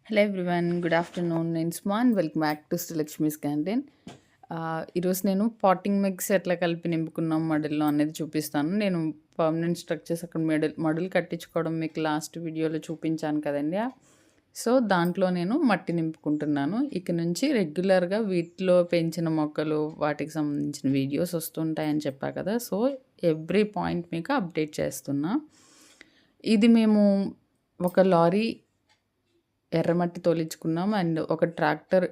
Hello everyone, good afternoon. నేను స్మాన్. Welcome back to Srilakshmi's canteen. ఈరోజు నేను పాటింగ్ మిక్స్ ఎట్లా కలిపి నింపుకున్నాం మడుల్లో అనేది చూపిస్తాను. నేను పర్మనెంట్ స్ట్రక్చర్స్ అక్కడ మడులు కట్టించుకోవడం మీకు లాస్ట్ వీడియోలో చూపించాను కదండి. సో దాంట్లో నేను మట్టి నింపుకుంటున్నాను. ఇక నుంచి రెగ్యులర్గా వీటిలో పెంచిన మొక్కలు వాటికి సంబంధించిన వీడియోస్ వస్తుంటాయని చెప్పా కదా. సో ఎవ్రీ పాయింట్ మీకు అప్డేట్ చేస్తున్నా. ఇది మేము ఒక లారీ ఎర్రమట్టి తోలించుకున్నాం అండ్ ఒక ట్రాక్టర్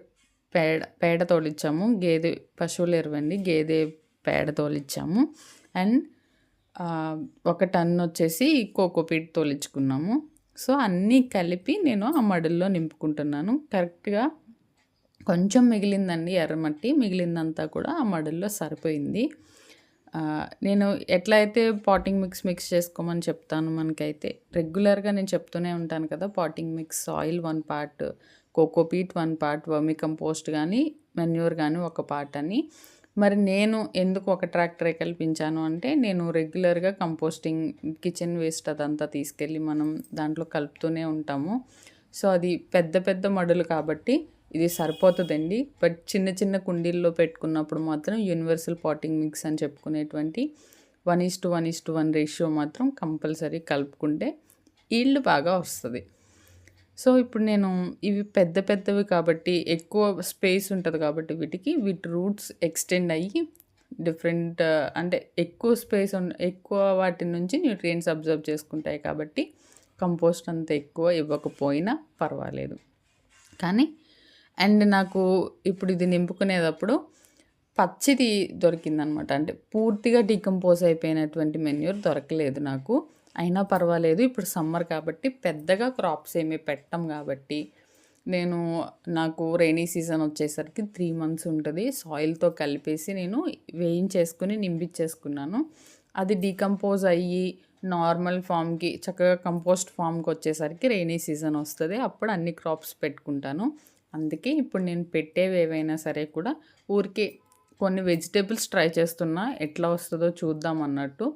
పేడ తోలిచ్చాము. పశువుల ఎరువండి, గేదె పేడ తోలిచ్చాము. అండ్ ఒక టన్ వచ్చేసి కోకోపీట్ తోలించుకున్నాము. సో అన్నీ కలిపి నేను ఆ మడుల్లో నింపుకుంటున్నాను. కరెక్ట్గా కొంచెం మిగిలిందండి ఎర్రమట్టి, మిగిలిందంతా కూడా ఆ మడుల్లో సరిపోయింది. నేను ఎట్లా అయితే పాటింగ్ మిక్స్ చేసుకోమని చెప్తాను. మనకైతే రెగ్యులర్గా నేను చెప్తూనే ఉంటాను కదా, potting mix soil 1 part, cocopeat 1 part, వర్మి కంపోస్ట్ కానీ మెన్యూర్ కానీ 1 పార్ట్ అని. మరి నేను ఎందుకు ఒక ట్రాక్టరే కల్పించాను అంటే, నేను రెగ్యులర్గా కంపోస్టింగ్, కిచెన్ వేస్ట్ అదంతా తీసుకెళ్ళి మనం దాంట్లో కలుపుతూనే ఉంటాము. సో అది పెద్ద పెద్ద మడులు కాబట్టి ఇది సరిపోతుందండి. బట్ చిన్న చిన్న కుండీల్లో పెట్టుకున్నప్పుడు మాత్రం యూనివర్సల్ పాటింగ్ మిక్స్ అని చెప్పుకునేటువంటి 1:1:1 రేషియో మాత్రం కంపల్సరీ కలుపుకుంటే ఈల్డ్ బాగా వస్తుంది. సో ఇప్పుడు నేను ఇవి పెద్ద పెద్దవి కాబట్టి ఎక్కువ స్పేస్ ఉంటుంది కాబట్టి వీటి రూట్స్ ఎక్స్టెండ్ అయ్యి డిఫరెంట్, అంటే ఎక్కువ వాటి నుంచి న్యూట్రియంట్స్ అబ్జర్వ్ చేసుకుంటాయి కాబట్టి కంపోస్ట్ అంత ఎక్కువ ఇవ్వకపోయినా పర్వాలేదు. కానీ అండ్ నాకు ఇప్పుడు ఇది నింపుకునేటప్పుడు పచ్చిది దొరికిందనమాట. అంటే పూర్తిగా డీకంపోజ్ అయిపోయినటువంటి మెన్యూర్ దొరకలేదు నాకు. అయినా పర్వాలేదు, ఇప్పుడు సమ్మర్ కాబట్టి పెద్దగా క్రాప్స్ ఏమీ పెట్టం కాబట్టి నాకు రైనీ సీజన్ వచ్చేసరికి 3 మంత్స్ ఉంటుంది. సాయిల్తో కలిపేసి నేను వేయించేసుకుని నింపించేసుకున్నాను. అది డీకంపోజ్ అయ్యి నార్మల్ ఫామ్కి, చక్కగా కంపోస్ట్ ఫామ్కి వచ్చేసరికి రైనీ సీజన్ వస్తుంది. అప్పుడు అన్ని క్రాప్స్ పెట్టుకుంటాను. అందుకే ఇప్పుడు నేను పెట్టేవి ఏవైనా సరే కూడా ఊరికే కొన్ని వెజిటేబుల్స్ ట్రై చేస్తున్నా, ఎట్లా వస్తుందో చూద్దాం అన్నట్టు.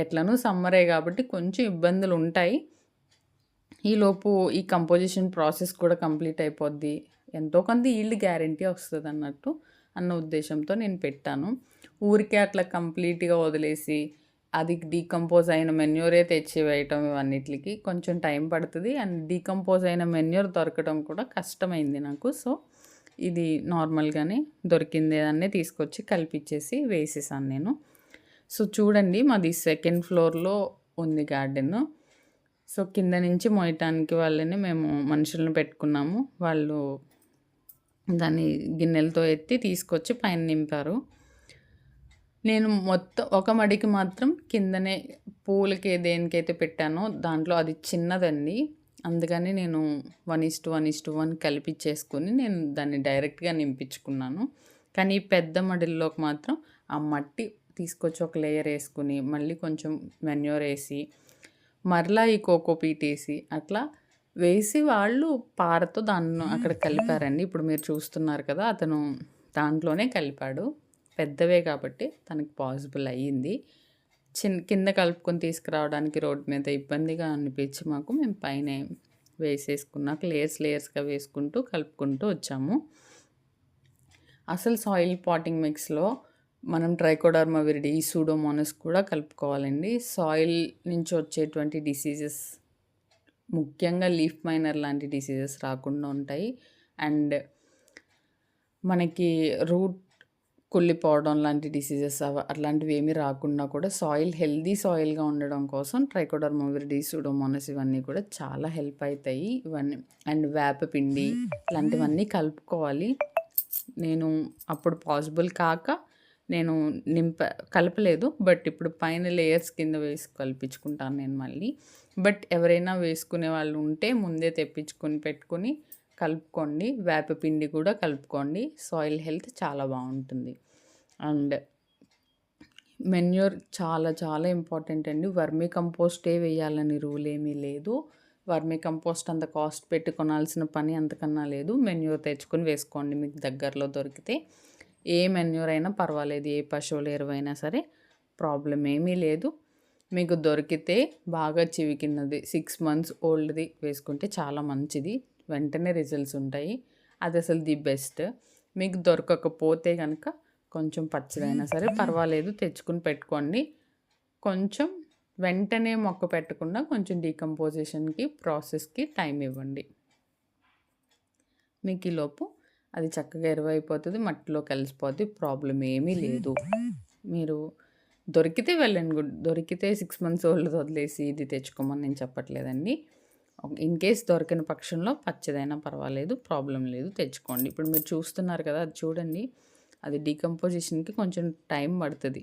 ఎట్లనూ సమ్మరే కాబట్టి కొంచెం ఇబ్బందులు ఉంటాయి. ఈలోపు ఈ కంపోజిషన్ ప్రాసెస్ కూడా కంప్లీట్ అయిపోద్ది, ఎంతో కొంత ఈల్డ్ గ్యారంటీ వస్తుంది అన్నట్టు అన్న ఉద్దేశంతో నేను పెట్టాను. ఊరికే అట్లా కంప్లీట్గా వదిలేసి అది డీకంపోజ్ అయిన మెన్యూరే తెచ్చి వేయటం ఇవన్నిటికి కొంచెం టైం పడుతుంది. అండ్ డీకంపోజ్ అయిన మెన్యూర్ దొరకడం కూడా కష్టమైంది నాకు. సో ఇది నార్మల్గానే దొరికింది దాన్నే తీసుకొచ్చి కలిపిచ్చేసి వేసేసాను నేను. సో చూడండి, మాది 2nd ఫ్లోర్లో ఉంది గార్డెన్. సో కింద నుంచి మోయటానికి వాళ్ళని మేము మనుషులను పెట్టుకున్నాము. వాళ్ళు దాన్ని గిన్నెలతో ఎత్తి తీసుకొచ్చి పైన నింపారు. నేను మొత్తం ఒక మడికి మాత్రం కిందనే పూలకి దేనికైతే పెట్టానో దాంట్లో అది చిన్నదండి. అందుకని నేను 1:1:1 కలిపిచ్చేసుకొని నేను దాన్ని డైరెక్ట్గా నింపించుకున్నాను. కానీ పెద్ద మడిల్లోకి మాత్రం ఆ మట్టి తీసుకొచ్చి ఒక లేయర్ వేసుకుని మళ్ళీ కొంచెం మెన్యూర్ వేసి మరలా ఈ కోకోపీట్ వేసి అట్లా వేసి వాళ్ళు పారతో దాన్ని అక్కడ కలిపారండి. ఇప్పుడు మీరు చూస్తున్నారు కదా, అతను దాంట్లోనే కలిపాడు. పెద్దవే కాబట్టి తనకి పాసిబుల్ అయ్యింది. కింద కలుపుకొని తీసుకురావడానికి రోడ్డు మీద ఇబ్బందిగా అనిపించి మేము పైన వేసేసుకున్నాక లేయర్స్గా వేసుకుంటూ కలుపుకుంటూ వచ్చాము. అసలు సాయిల్ పాటింగ్ మిక్స్లో మనం ట్రైకోడర్మా విరిడి, సూడోమోనాస్ కూడా కలుపుకోవాలండి. సాయిల్ నుంచి వచ్చేటువంటి డిసీజెస్, ముఖ్యంగా లీఫ్ మైనర్ లాంటి డిసీజెస్ రాకుండా ఉంటాయి. అండ్ మనకి రూట్ కుళ్ళిపోవడం లాంటి డిసీజెస్ అట్లాంటివి ఏమీ రాకుండా కూడా హెల్దీ సాయిల్గా ఉండడం కోసం ట్రైకోడర్మా విరిడి, సూడోమోనాస్ ఇవన్నీ కూడా చాలా హెల్ప్ అవుతాయి. ఇవన్నీ అండ్ వేపపిండి ఇలాంటివన్నీ కలుపుకోవాలి. నేను అప్పుడు పాసిబుల్ కాక నేను కలపలేదు. బట్ ఇప్పుడు పైన లేయర్స్ కింద వేసి కల్పించుకుంటాను నేను మళ్ళీ. బట్ ఎవరైనా వేసుకునే వాళ్ళు ఉంటే ముందే తెప్పించుకొని పెట్టుకొని కలుపుకోండి. వేపపిండి కూడా కలుపుకోండి. సాయిల్ హెల్త్ చాలా బాగుంటుంది. అండ్ మెన్యూర్ చాలా చాలా ఇంపార్టెంట్ అండి. వర్మీ కంపోస్టే వేయాలని రూల్ ఏమీ లేదు. వర్మీ కంపోస్ట్ అంత కాస్ట్ పెట్టి కొనాల్సిన పని అంతకన్నా లేదు. మెన్యూర్ తెచ్చుకొని వేసుకోండి మీకు దగ్గరలో దొరికితే. ఏ మెన్యూర్ అయినా పర్వాలేదు, ఏ పశువుల ఎరువైనా సరే ప్రాబ్లం ఏమీ లేదు. మీకు దొరికితే బాగా చివికినది 6 మంత్స్ ఓల్డ్‌ది వేసుకుంటే చాలా మంచిది. వెంటనే రిజల్ట్స్ ఉంటాయి. అది అసలు ది బెస్ట్. మీకు దొరకకపోతే గనక కొంచెం పచ్చిదైనా సరే పర్వాలేదు తెచ్చుకొని పెట్టుకోండి. కొంచెం వెంటనే మొక్క పెట్టకుండా కొంచెం డీకంపోజిషన్‌కి, ప్రాసెస్‌కి టైం ఇవ్వండి. మీకు ఈలోపు అది చక్కగా ఎరువైపోతది. మట్టిలో కలిసిపోద్ది. ప్రాబ్లమ్ ఏమీ లేదు. మీరు దొరికితే వెల్ అండ్ గుడ్. దొరికితే 6 మంత్స్ ఓల్డ్‌ది వదిలేసి ఇది తెచ్చుకోమని నేను చెప్పట్లేదండి. ఇన్ కేస్ దొరకని పక్షంలో పచ్చిదైనా పర్వాలేదు. ప్రాబ్లమ్ లేదు. తెచ్చుకోండి. ఇప్పుడు మీరు చూస్తున్నారు కదా! అది చూడండి. అది డీకంపోజిషన్‌కి కొంచెం టైం పడతది.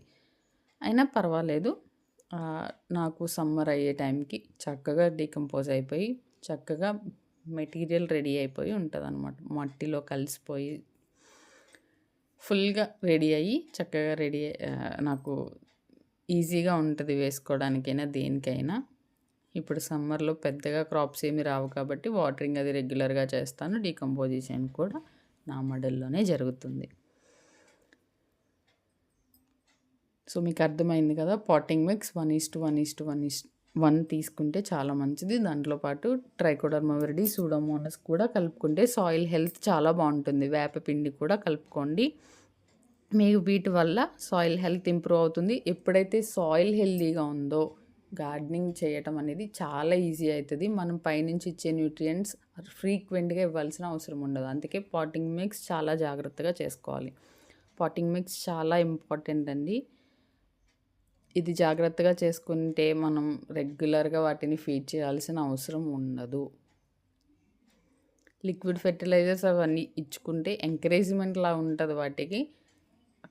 అయినా పర్వాలేదు. నాకు సమ్మర్ అయ్యే టైంకి చక్కగా డీకంపోజ్ అయిపోయి, చక్కగా మెటీరియల్ రెడీ అయిపోయి ఉంటదనమాట. మట్టిలో కలిసిపోయి ఫుల్‌గా రెడీ అయ్యి చక్కగా నాకు ఈజీగా ఉంటది వేసుకోవడానికైనా, దేనికైనా. ఇప్పుడు సమ్మర్‌లో పెద్దగా క్రాప్స్ ఏమి రావు కాబట్టి వాటరింగ్ అది రెగ్యులర్‌గా చేస్తాను. డీకంపోజిషన్ కూడా నా మడుల్లోనే జరుగుతుంది. సో, మీకు అర్థమైంది కదా! పాటింగ్ మిక్స్ 1:1:1 తీసుకుంటే చాలా మంచిది. దాంట్లో పాటు ట్రైకోడర్మా విరిడి, సూడోమోనాస్ కూడా కలుపుకుంటే సాయిల్ హెల్త్ చాలా బావుంటుంది. వేపపిండి కూడా కలుపుకోండి. మీకు వీటి వల్ల సాయిల్ హెల్త్ ఇంప్రూవ్ అవుతుంది. ఎప్పుడైతే సాయిల్ హెల్తీగా ఉందో గార్డెనింగ్ చేయటం అనేది చాలా ఈజీ అవుతుంది. మనం పైనుంచి ఇచ్చే న్యూట్రియంట్స్ ఫ్రీక్వెంట్గా ఇవ్వాల్సిన అవసరం ఉండదు. అందుకే పాటింగ్ మిక్స్ చాలా జాగ్రత్తగా చేసుకోవాలి. పాటింగ్ మిక్స్ చాలా ఇంపార్టెంట్ అండి. ఇది జాగ్రత్తగా చేసుకుంటే మనం రెగ్యులర్గా వాటిని ఫీడ్ చేయాల్సిన అవసరం ఉండదు. లిక్విడ్ ఫెర్టిలైజర్స్ అవన్నీ ఇచ్చుకుంటే ఎంకరేజ్మెంట్లా ఉంటుంది వాటికి.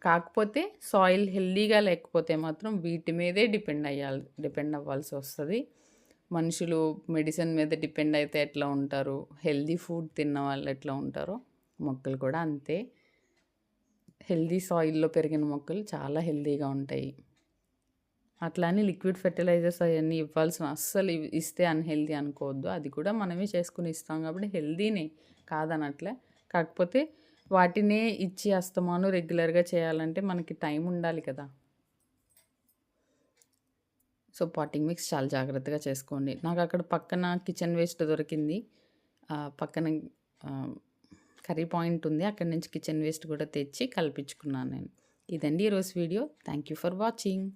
కాకపోతే సాయిల్ హెల్తీగా లేకపోతే మాత్రం వీటి మీదే డిపెండ్ అవ్వాల్సి వస్తుంది. మనుషులు మెడిసిన్ మీద డిపెండ్ అయితే ఎట్లా ఉంటారు, హెల్తీ ఫుడ్ తిన్న వాళ్ళు ఎట్లా ఉంటారో మొక్కలు కూడా అంతే. హెల్తీ సాయిల్లో పెరిగిన మొక్కలు చాలా హెల్తీగా ఉంటాయి. అట్లా అని లిక్విడ్ ఫెర్టిలైజర్స్ అవన్నీ అస్సలు ఇస్తే అన్‌హెల్తీ అనుకోవద్దు. అది కూడా మనమే చేసుకొని ఇస్తాం కాబట్టి హెల్తీనే కాదనట్లే. కాకపోతే వాటినే ఇచ్చి అస్తమాను రెగ్యులర్‌గా చేయాలంటే మనకి టైం ఉండాలి కదా! సో, పాటింగ్ మిక్స్ చాలా జాగ్రత్తగా చేసుకోండి. నాకు అక్కడ పక్కన కిచెన్ వేస్ట్ దొరికింది. పక్కన కర్రీ పాయింట్ ఉంది. అక్కడి నుంచి కిచెన్ వేస్ట్ కూడా తెచ్చి కలిపించుకున్నాను నేను. ఇదండి ఈరోజు video. Thank you for watching.